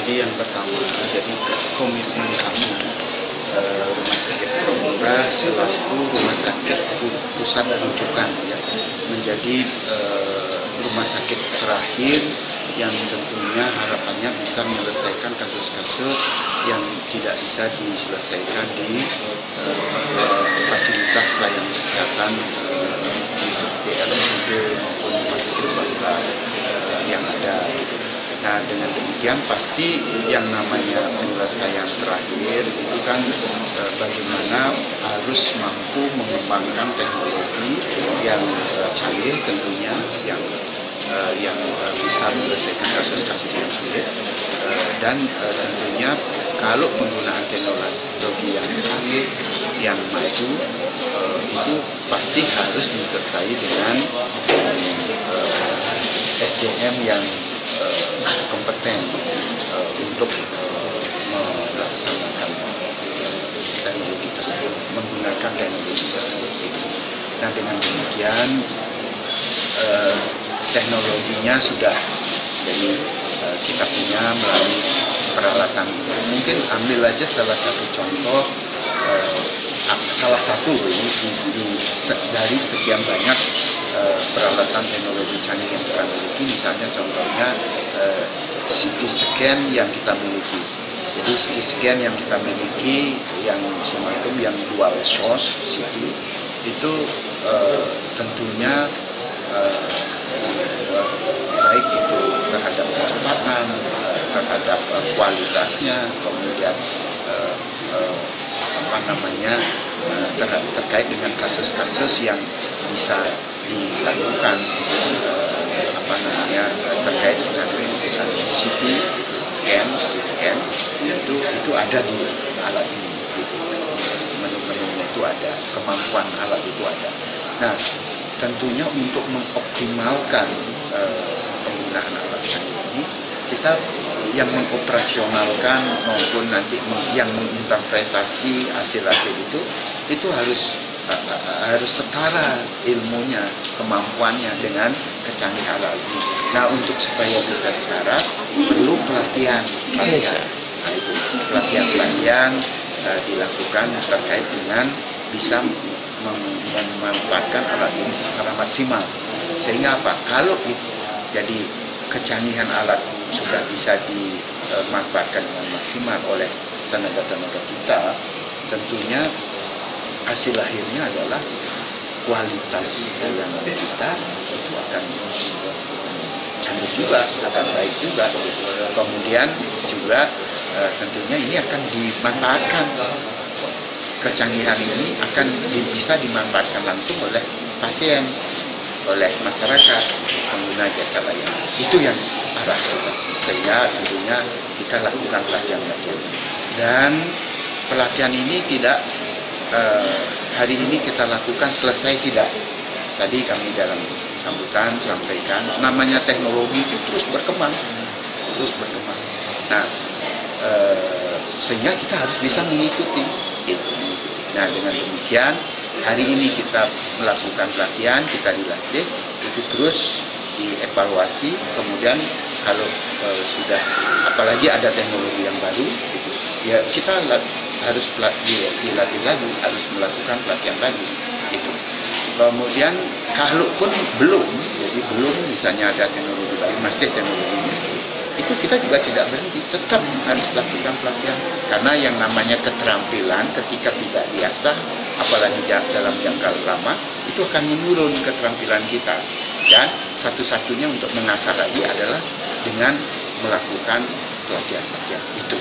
Jadi yang pertama, jadi komitmen kami Rumah Sakit Murah selaku rumah sakit pusat rujukan ya, menjadi rumah sakit terakhir yang tentunya harapannya bisa menyelesaikan kasus-kasus yang tidak bisa diselesaikan di fasilitas pelayanan kesehatan seperti RSUD maupun rumah sakit swasta yang ada. Nah, dengan demikian pasti yang namanya penyelesaian terakhir itu kan bagaimana harus mampu mengembangkan teknologi yang canggih tentunya, yang bisa menyelesaikan kasus-kasus yang sulit, dan tentunya kalau penggunaan teknologi yang canggih, yang maju, itu pasti harus disertai dengan SDM yang kompeten untuk melaksanakan teknologi tersebut, menggunakan teknologi tersebut. Nah, dengan demikian teknologinya sudah, jadi kita punya melalui peralatan. Mungkin ambil aja salah satu contoh, salah satu ini dari sekian banyak peralatan teknologi canggih yang kita miliki, misalnya contohnya CT scan yang kita miliki. Jadi CT scan yang kita miliki yang semacam yang dual source CT itu tentunya baik itu terhadap kecepatan, terhadap kualitasnya, kemudian terkait dengan kasus-kasus yang bisa dilakukan terkait dengan CT scan itu ada di alat ini, gitu. Menu-menunya itu ada, kemampuan alat itu ada. Nah, tentunya untuk mengoptimalkan penggunaan alat canggih ini, kita yang mengoperasionalkan maupun nanti yang menginterpretasi hasil-hasil itu harus setara ilmunya, kemampuannya dengan kecanggihan alat ini. Nah, untuk supaya bisa setara perlu pelatihan. Nah, itu pelatihan dilakukan terkait dengan bisa memanfaatkan alat ini secara maksimal. Sehingga apa? Kalau jadi kecanggihan alat sudah bisa dimanfaatkan dengan maksimal oleh tenaga-tenaga kita, tentunya hasil akhirnya adalah kualitas dalam kita itu akan canggih juga, akan baik juga. Kemudian juga tentunya ini akan dimanfaatkan, kecanggihan ini akan bisa dimanfaatkan langsung oleh pasien, oleh masyarakat pengguna jasa layanan. Itu yang arah kita. Sehingga tentunya kita lakukan pelatihan-pelatihan. Dan pelatihan ini tidak hari ini kita lakukan selesai, tidak. Tadi kami dalam sambutan sampaikan, namanya teknologi itu terus berkembang. Nah, sehingga kita harus bisa mengikuti itu. Nah, dengan demikian hari ini kita melakukan pelatihan, kita dilatih, itu terus dievaluasi. Kemudian kalau sudah, apalagi ada teknologi yang baru, ya kita harus dilatih lagi, harus melakukan pelatihan lagi, gitu. Kemudian kalaupun belum misalnya ada teknologi baru, masih teknologi baru, itu kita juga tidak berhenti, tetap harus lakukan pelatihan. Karena yang namanya keterampilan ketika tidak diasah, apalagi dalam jangka lama, itu akan menurun keterampilan kita. Dan satu-satunya untuk mengasah lagi adalah dengan melakukan pelatihan-pelatihan itu.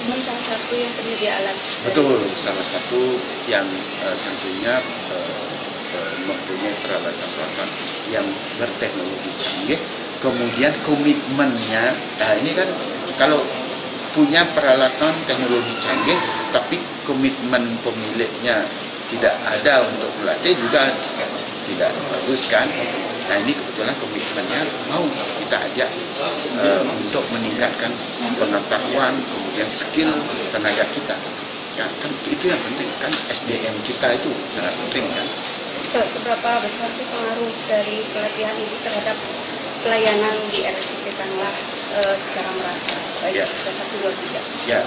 Salah satu yang penyedia alat. Betul, salah satu yang tentunya mempunyai peralatan-peralatan yang berteknologi canggih. Kemudian komitmennya, nah ini kan kalau punya peralatan teknologi canggih, tapi komitmen pemiliknya tidak ada untuk melatih juga tidak bagus kan. Nah, ini kebetulan komitmennya mau kita ajak untuk meningkatkan pengetahuan, kemudian skill tenaga kita. Ya, kan itu yang penting kan, SDM kita itu sangat penting kan. Seberapa besar sih pengaruh dari pelatihan ini terhadap pelayanan di RSUD Sanglah secara merata, baik Ya. liga 1, 2, 3? Ya,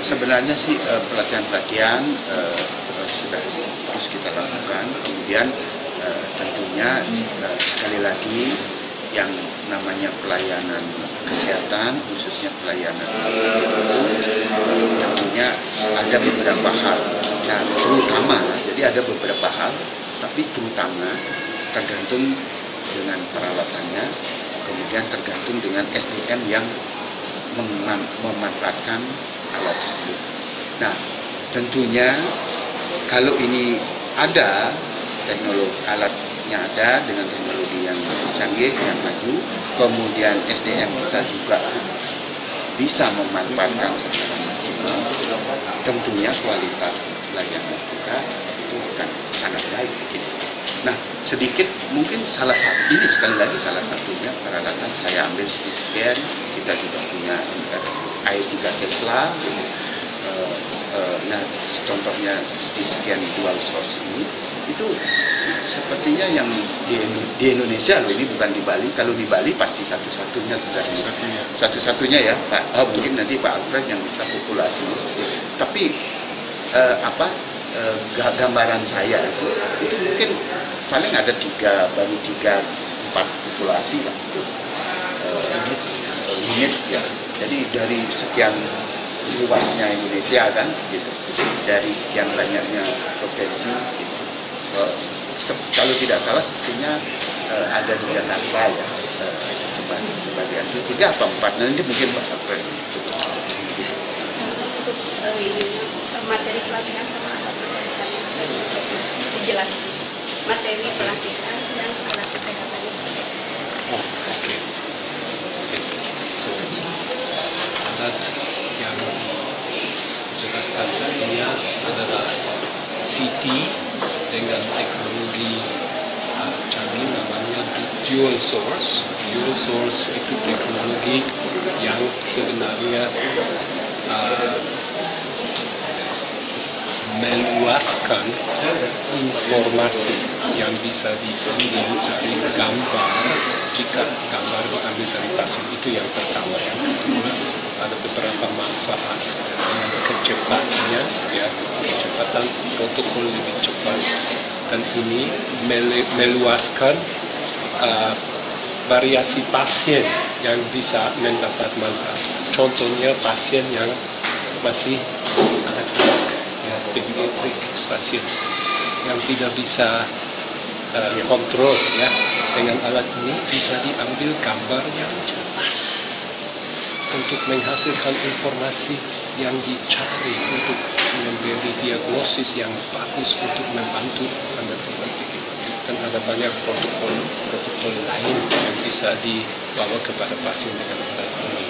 sebenarnya sih pelatihan-pelatihan sudah terus kita lakukan. Kemudian tentunya sekali lagi yang namanya pelayanan kesehatan, khususnya pelayanan rumah sakit itu tentunya ada beberapa hal. Nah, terutama, jadi ada beberapa hal, tapi terutama tergantung dengan peralatannya, kemudian tergantung dengan SDM yang memanfaatkan alat tersebut. Nah, tentunya kalau ini ada teknologi alatnya ada dengan teknologi yang canggih, yang maju, kemudian SDM kita juga bisa memanfaatkan secara maksimal, tentunya kualitas layanan kita itu akan sangat baik. Gitu. Nah, sedikit mungkin ini sekali lagi salah satunya peralatan saya ambil CT scan, kita juga punya i3 Tesla. Nah, contohnya CT scan dual source ini, itu sepertinya yang di Indonesia loh, ini bukan di Bali. Kalau di Bali pasti satu-satunya sudah satu-satunya ya Pak. Mungkin nanti Pak Alfred yang bisa populasinya. Tapi gambaran saya itu mungkin paling ada baru 3-4 populasi lah, unit ya. Jadi dari sekian luasnya Indonesia kan, gitu. Dari sekian banyaknya provinsi, gitu. Kalau tidak salah sepertinya ada di Jakarta ya, sebagian 3 apa 4, nanti mungkin Pak Alfred. Untuk materi pelatihan sama alat kesehatan yang bisa dijelaskan, materi pelatihan dan alat kesehatannya seperti apa? Oke. So, alat yang dijelaskan tadi adalah CT dengan teknologi canggih namanya dual source. Dual source itu teknologi yang sebenarnya meluaskan informasi yang bisa diambil dari gambar. Jika gambar diambil dari pasien, itu yang pertama. Yang kedua, ada beberapa manfaat dengan kecepatannya, ya, kecepatan protokol lebih cepat, dan ini meluaskan variasi pasien yang bisa mendapat manfaat. Contohnya pasien yang masih anak-anak, ya, pediatrik, pasien yang tidak bisa kontrol, ya, dengan alat ini bisa diambil gambar yang jelas untuk menghasilkan informasi yang dicari untuk memberi diagnosis yang bagus untuk membantu anak seperti itu. Dan ada banyak protokol lain yang bisa dibawa kepada pasien dengan alat ini.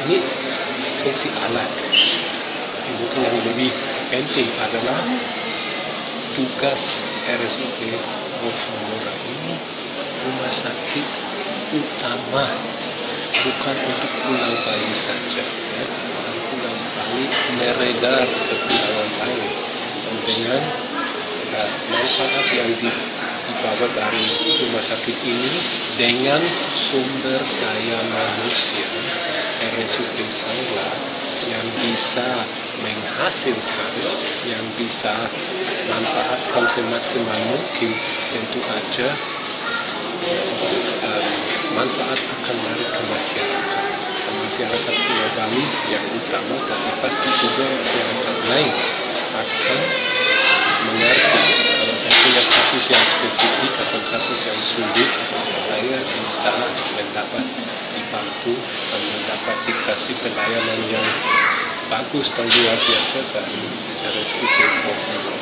Ini fungsi alat. Tapi mungkin yang lebih penting adalah tugas RSUD Wolframora ini rumah sakit utama, bukan untuk Pulau Bali saja, ya. Pulau Bali meredar ke pulau lain, dan dengan manfaat yang dibawa dari rumah sakit ini dengan sumber daya manusia RSUD Sangla yang bisa menghasilkan, yang bisa manfaatkan semaksimal mungkin, tentu saja manfaat akan lari ke masyarakat. Masyarakat Pulau Bali yang utama, tapi pasti juga masyarakat lain akan mengerti. Kalau saya punya kasus yang spesifik atau kasus yang sulit, saya bisa mendapat dibantu dan mendapat dikasih pelayanan yang bagus dan luar biasa dari RSUD Wolframora.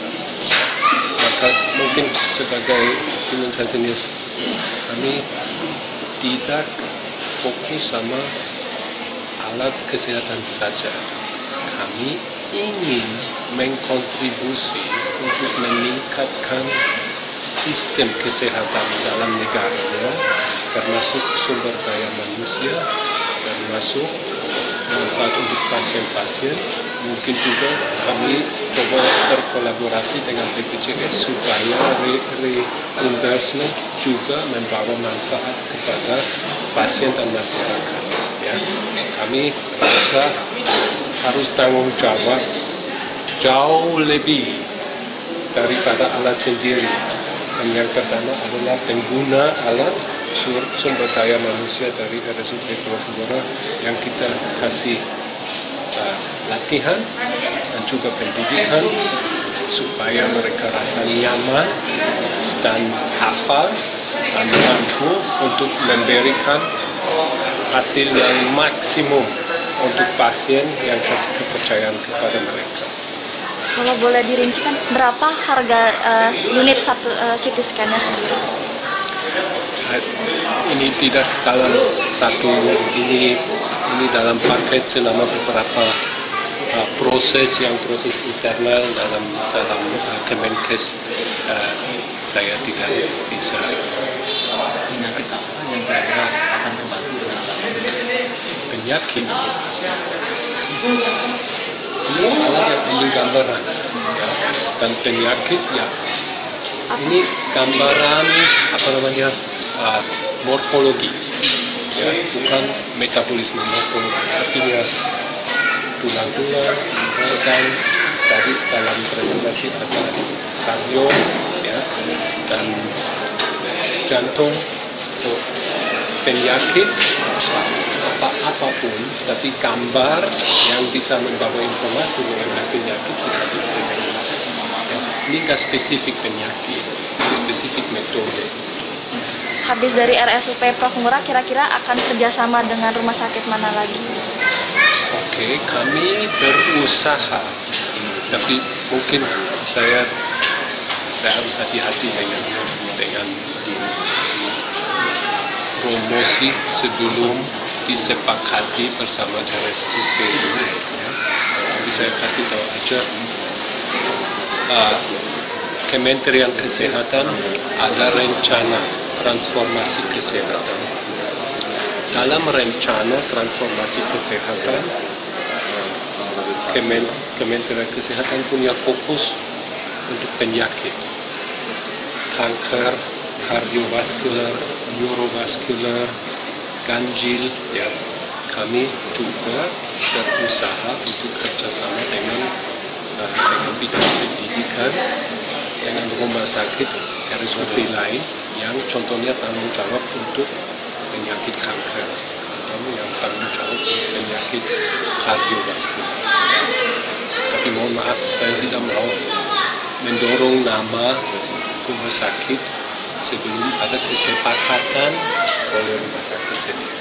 Maka mungkin sebagai Siemens Healthineers, kami tidak fokus sama alat kesehatan saja. Kami ingin mengkontribusi untuk meningkatkan sistem kesehatan dalam negaranya, termasuk sumber daya manusia, termasuk manfaat untuk pasien-pasien. Mungkin juga kami coba berkolaborasi dengan BPJS supaya reimbursement juga membawa manfaat kepada pasien dan masyarakat. Ya. ya, kami merasa harus tanggung jawab jauh lebih daripada alat sendiri. Dan yang pertama adalah pengguna alat sumber daya manusia dari RSUD Purwokerto yang kita kasih latihan dan juga pendidikan supaya mereka rasa nyaman dan hafal dan mampu untuk memberikan hasil yang maksimum untuk pasien yang kasih kepercayaan kepada mereka. Kalau boleh dirincikan, berapa harga unit satu CT scan-nya sendiri? Ini tidak dalam satu, ini dalam paket selama beberapa proses internal dalam Kemenkes. Saya tidak bisa. Penyakit apa yang kira-kira akan terbantu dengan Penyakit. Ini alat yang ambil gambaran ya. Dan penyakit ya. Ini gambaran morfologi ya, bukan metabolisme, morfologi. Artinya tulang-tulang, organ, tadi dalam presentasi ada kardio ya, dan jantung. So penyakit apapun, tapi gambar yang bisa membawa informasi mengenai penyakit bisa diberikan. Ya, ini nggak spesifik penyakit, spesifik metode. Habis dari RSUP Prof. Ngurah, kira-kira akan kerjasama dengan rumah sakit mana lagi? Oke, kami berusaha, tapi mungkin saya harus hati-hati dengan promosi sebelum disepakati bersama RSUP. Ya. Jadi saya kasih tahu aja, Kementerian Kesehatan ada rencana transformasi kesehatan. Dalam rencana transformasi kesehatan, Kementerian Kesehatan punya fokus untuk penyakit, kanker, kardiovaskular, neurovaskular, ganjil. Ya, kami juga berusaha untuk kerjasama dengan bidang pendidikan, dengan rumah sakit RSUP lain yang contohnya tanggung jawab untuk penyakit kanker atau yang tanggung jawab untuk penyakit kardiovaskular. Tapi mohon maaf, saya tidak mau mendorong nama rumah sakit sebelum ada kesepakatan oleh rumah sakit sendiri.